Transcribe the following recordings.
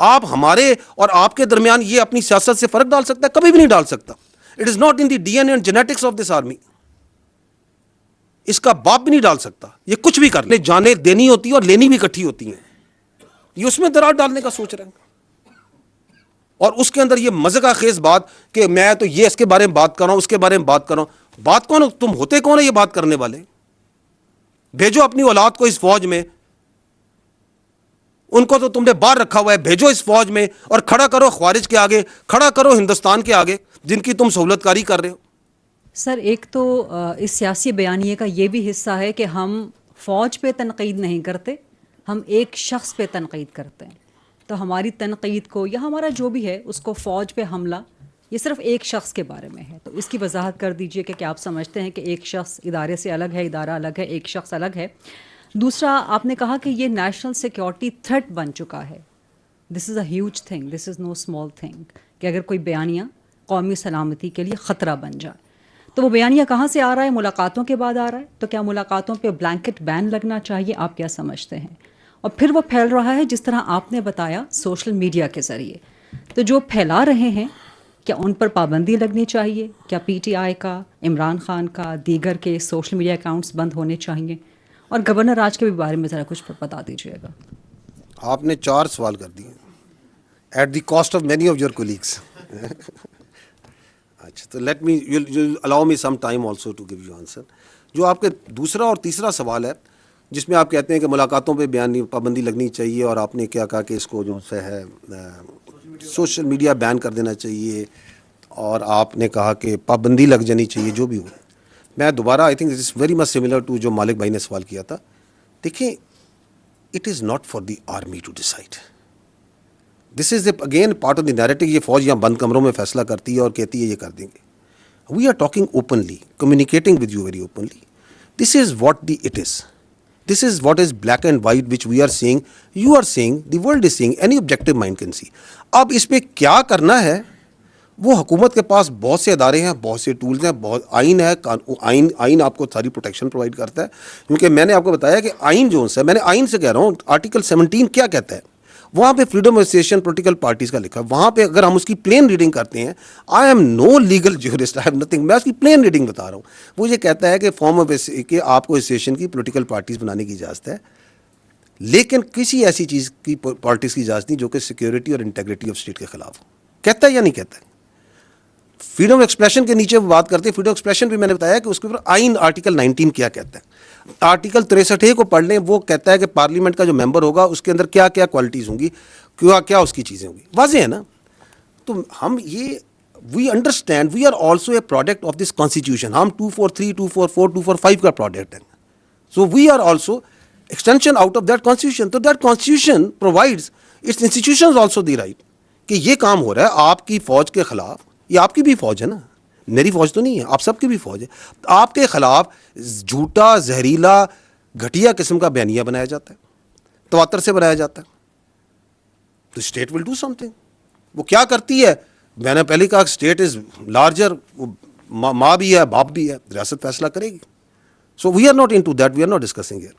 आप हमारे और आपके दरमियान ये अपनी सियासत से फर्क डाल सकता है? कभी भी नहीं डाल सकता। It is not in the DNA and genetics of this army. इसका बाप भी नहीं डाल सकता। ये कुछ भी कर ले, जाने देनी होती है और लेनी भी इकट्ठी होती हैं। ये उसमें दरार डालने का सोच रहे हैं, और उसके अंदर ये मजे का खेज बात कि मैं तो ये इसके बारे में बात कर रहा हूं, उसके बारे में बात कर रहा हूं। बात कौन? तुम होते कौन है ये बात करने वाले? भेजो अपनी औलाद को इस फौज में, उनको तो तुमने बाहर रखा हुआ है, भेजो इस फौज में और खड़ा करो ख्वारिज के आगे, खड़ा करो हिंदुस्तान के आगे जिनकी तुम सहूलतकारी कर रहे हो। सर, एक तो इस सियासी बयानिए का ये भी हिस्सा है कि हम फ़ौज पे तनकीद नहीं करते, हम एक शख्स पे तनकीद करते हैं। तो हमारी तनकीद को या हमारा जो भी है उसको फ़ौज पे हमला, ये सिर्फ एक शख्स के बारे में है। तो इसकी वजाहत कर दीजिए कि क्या आप समझते हैं कि एक शख्स इदारे से अलग है, इदारा अलग है, एक शख्स अलग है। दूसरा, आपने कहा कि ये नेशनल सिक्योरिटी थ्रेट बन चुका है। This is a huge thing, this is know small thing कि अगर कोई बयानिया कौमी सलामती के लिए ख़तरा बन जाए। तो वो बयानिया कहाँ से आ रहा है? मुलाकातों के बाद आ रहा है। तो क्या मुलाकातों पे ब्लैंकेट बैन लगना चाहिए? आप क्या समझते हैं? और फिर वो फैल रहा है जिस तरह आपने बताया सोशल मीडिया के ज़रिए। तो जो फैला रहे हैं, क्या उन पर पाबंदी लगनी चाहिए? क्या पीटीआई का, इमरान खान का, दीगर के सोशल मीडिया अकाउंट्स बंद होने चाहिए? और गवर्नर राज के भी बारे में ज़रा कुछ बता दीजिएगा। आपने 4 सवाल कर दिए at the cost of many of your colleagues. अच्छा, तो let me you allow me some time also to give you answer. जो आपके दूसरा और तीसरा सवाल है जिसमें आप कहते हैं कि मुलाकातों पे बयान पाबंदी लगनी चाहिए, और आपने क्या कहा कि इसको जो है सोशल मीडिया बैन कर देना चाहिए, और आपने कहा कि पाबंदी लग जानी चाहिए, जो भी हो। मैं दोबारा, I think it is very much similar to जो मालिक भाई ने सवाल किया था। देखिए, it is not for the army to decide, this is again part of the narrative. ये फौज यहाँ बंद कमरों में फैसला करती है और कहती है ये कर देंगे। We are talking openly, communicating with you very openly. This is what the it is, this is what is black and white which we are seeing, you are seeing, the world is seeing, any objective mind can see. अब इस पर क्या करना है, वो हुकूमत के पास बहुत से अदारे हैं, बहुत से टूल्स हैं, बहुत आइन है, आइन आपको सारी प्रोटेक्शन प्रोवाइड करता है। क्योंकि मैंने आपको बताया कि आइन जो है, मैंने आइन से कह रहा हूँ, आर्टिकल 17 क्या कहता है, वहाँ पे freedom of association political parties का लिखा है। वहाँ पे अगर हम उसकी प्लेन रीडिंग करते हैं, I am no legal jurist, I have nothing, मैं उसकी प्लेन रीडिंग बता रहा हूँ। वो ये कहता है कि फॉर्म ऑफ कि आपको एसोसिएशन की पॉलिटिकल पार्टीज बनाने की इजाज़त है, लेकिन किसी ऐसी चीज़ की पॉलिटिक्स की इजाज़त नहीं जो कि सिक्योरिटी और इंटेग्रिटी ऑफ स्टेट के खिलाफ हो। कहता है या नहीं कहता है? फ्रीडम एक्सप्रेशन के नीचे वो बात करते हैं, फ्रीडम एक्सप्रेशन भी मैंने बताया कि उसके ऊपर आइन आर्टिकल 19 क्या कहता है। आर्टिकल 63 को पढ़ लें, वो कहता है कि पार्लियामेंट का जो मेंबर होगा उसके अंदर क्या क्या क्वालिटीज़ होंगी, क्या क्या उसकी चीज़ें होंगी, वाज़ेह है ना। तो हम ये we understand, we are also a product of this constitution. हम 243, 244, 245 का प्रोडक्ट है। So we are also extension out of that constitution. तो that constitution provides its institutions also the right कि ये काम हो रहा है आपकी फ़ौज के ख़िलाफ़। ये आपकी भी फ़ौज है ना, मेरी फ़ौज तो नहीं है, आप सबकी भी फ़ौज है। आपके ख़िलाफ़ झूठा, जहरीला, घटिया किस्म का बयानिया बनाया जाता है, तवातर से बनाया जाता है, तो स्टेट विल डू समथिंग। वो क्या करती है, मैंने पहले कहा स्टेट इज़ लार्जर, माँ भी है, बाप भी है, रियासत फैसला करेगी। So we are not into that, we are not discussing here.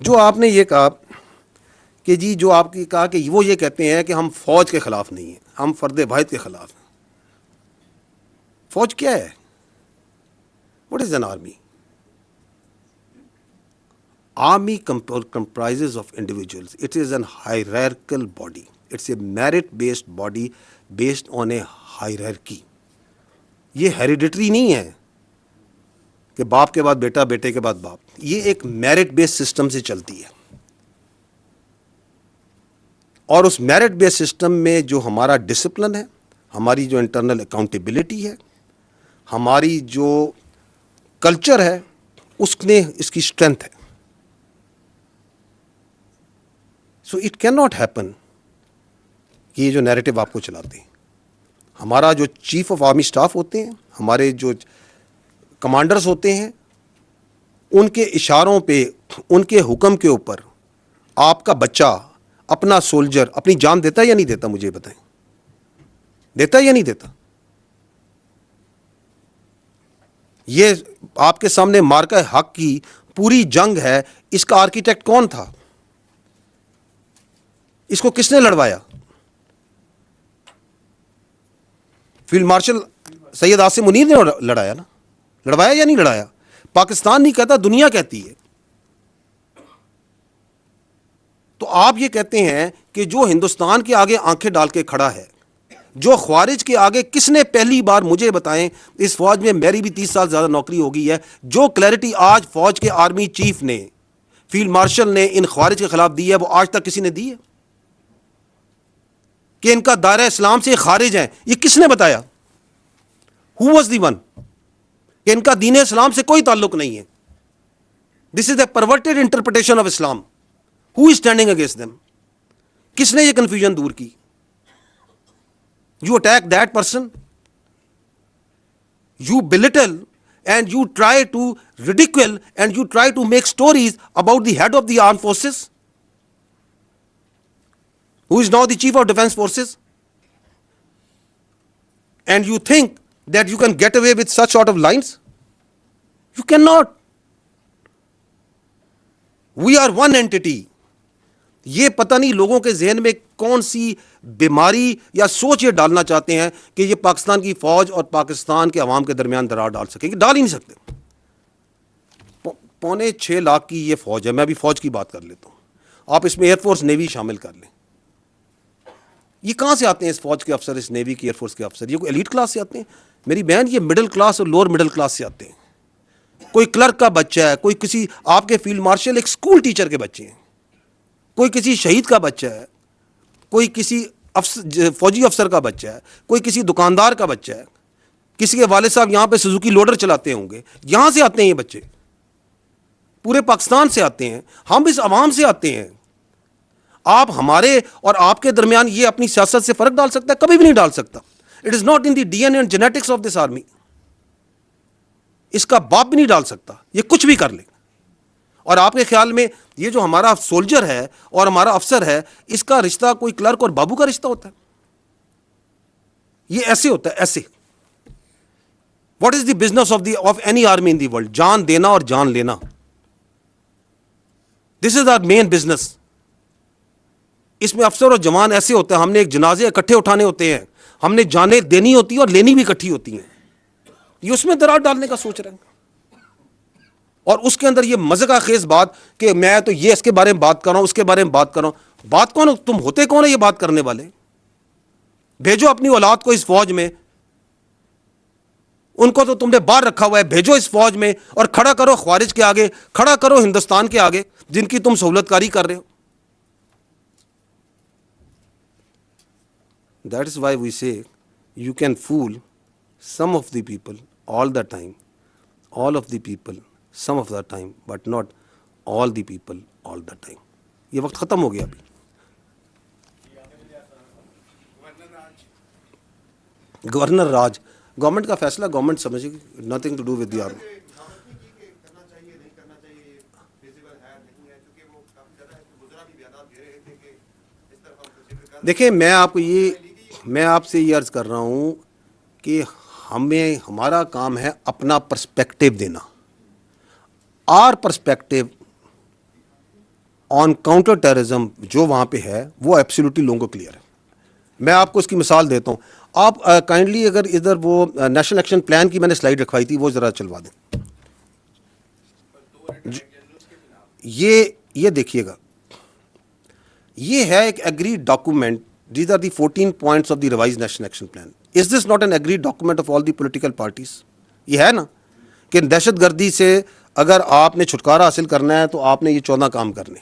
जो आपने ये कहा कि जी, जो आपकी कहा कि वो ये कहते हैं कि हम फ़ौज के ख़िलाफ़ नहीं हैं, हम फ़र्द वाहिद के ख़िलाफ़ हैं। फौज क्या है? What is an army? Army comprises of individuals. It is an hierarchical body. It's a merit-based body based on a hierarchy. ये हेरिडिटरी नहीं है कि बाप के बाद बेटा, बेटे के बाद बाप। ये एक मेरिट बेस्ड सिस्टम से चलती है, और उस मेरिट बेस्ड सिस्टम में जो हमारा डिसिप्लिन है, हमारी जो इंटरनल अकाउंटेबिलिटी है, हमारी जो कल्चर है, उसने इसकी स्ट्रेंथ है। So it can not happen कि ये जो नैरेटिव आपको चलाते हैं, हमारा जो चीफ ऑफ आर्मी स्टाफ होते हैं, हमारे जो कमांडर्स होते हैं, उनके इशारों पे, उनके हुक्म के ऊपर आपका बच्चा, अपना सोल्जर अपनी जान देता है या नहीं देता? मुझे बताएं, देता है या नहीं देता? ये आपके सामने मार्का हक की पूरी जंग है, इसका आर्किटेक्ट कौन था? इसको किसने लड़वाया? फील्ड मार्शल सैयद आसिम मुनीर ने लड़ाया ना, लड़वाया या नहीं लड़ाया? पाकिस्तान नहीं कहता, दुनिया कहती है। तो आप ये कहते हैं कि जो हिंदुस्तान के आगे आंखें डाल के खड़ा है, जो ख्वारिज के आगे, किसने पहली बार मुझे बताएं, इस फौज में मेरी भी 30 साल ज़्यादा नौकरी हो गई है, जो क्लैरिटी आज फौज के आर्मी चीफ ने, फील्ड मार्शल ने इन ख्वारिज के खिलाफ दी है, वो आज तक किसी ने दी है? कि इनका दायरा इस्लाम से खारिज है, ये किसने बताया? Who was the one? कि इनका दीन इस्लाम से कोई ताल्लुक नहीं है, this is the perverted interpretation of Islam. Who is standing against them? किसने ये कंफ्यूजन दूर की? You attack that person, you belittle and you try to ridicule and you try to make stories about the head of the armed forces, who is now the chief of defense forces, and you think that you can get away with such sort of lines? You cannot. We are one entity. ये पता नहीं लोगों के जहन में कौन सी बीमारी या सोच ये डालना चाहते हैं कि ये पाकिस्तान की फौज और पाकिस्तान के अवाम के दरमियान दरार डाल सकेंगे। डाल ही नहीं सकते। 5.25 लाख की ये फौज है। मैं भी फौज की बात कर लेता हूँ, आप इसमें एयरफोर्स नेवी शामिल कर लें। ये कहाँ से आते हैं इस फौज के अफसर, इस नेवी की, एयरफोर्स के अफसर? ये कोई एलीट क्लास से आते हैं? मेरी बहन, ये मिडिल क्लास और लोअर मिडिल क्लास से आते हैं। कोई क्लर्क का बच्चा है, कोई किसी आपके फील्ड मार्शल एक स्कूल टीचर के बच्चे हैं, कोई किसी शहीद का बच्चा है, कोई किसी फौजी अफसर का बच्चा है, कोई किसी दुकानदार का बच्चा है, किसी के वाले साहब यहाँ पे सुजुकी लोडर चलाते होंगे। यहाँ से आते हैं ये बच्चे, पूरे पाकिस्तान से आते हैं, हम इस अवाम से आते हैं। आप हमारे और आपके दरमियान ये अपनी सियासत से फर्क डाल सकता है? कभी भी नहीं डाल सकता। It is not in the DNA and genetics of this army. इसका बाप भी नहीं डाल सकता, ये कुछ भी कर ले। और आपके ख्याल में ये जो हमारा सोल्जर है और हमारा अफसर है, इसका रिश्ता कोई क्लर्क और बाबू का रिश्ता होता है? ये ऐसे होता है, ऐसे। What is the business of any army in the world? जान देना और जान लेना। This is our main business. इसमें अफसर और जवान ऐसे होते हैं, हमने एक जनाजे इकट्ठे उठाने होते हैं, हमने जाने देनी होती है और लेनी भी इकट्ठी होती हैं। ये उसमें दरार डालने का सोच रहे हैं, और उसके अंदर ये मजे का खेज बात कि मैं तो ये इसके बारे में बात कर रहा हूं, उसके बारे में बात कर रहा हूं। बात कौन? तुम होते कौन है ये बात करने वाले? भेजो अपनी औलाद को इस फौज में, उनको तो तुमने बाहर रखा हुआ है, भेजो इस फौज में और खड़ा करो ख्वारिज के आगे, खड़ा करो हिंदुस्तान के आगे जिनकी तुम सहूलतकारी कर रहे हो। That is why we say you can fool some of the people all the time, all of the people some of the time, but not all the people all the time. ये वक्त ख़त्म हो गया अभी। Governor राज, government का फैसला, government समझेगी, nothing to do with the army. देखिए, मैं आपसे ये अर्ज़ कर रहा हूँ कि हमें, हमारा काम है अपना पर्सपेक्टिव देना। Are perspective on counter terrorism जो वहाँ पे है वो एब्सोल्युटली लोगों को क्लियर है। मैं आपको इसकी मिसाल देता हूँ। आप काइंडली अगर इधर वो नेशनल एक्शन प्लान की मैंने स्लाइड रखवाई थी, वो ज़रा चलवा दें। ये देखिएगा, ये है एक agreed document. These are the 14 points of the revise national action plan. Is this not an agreed document of all the political parties? ये है ना कि दहशत गर्दी से अगर आपने छुटकारा हासिल करना है तो आपने ये 14 काम करने।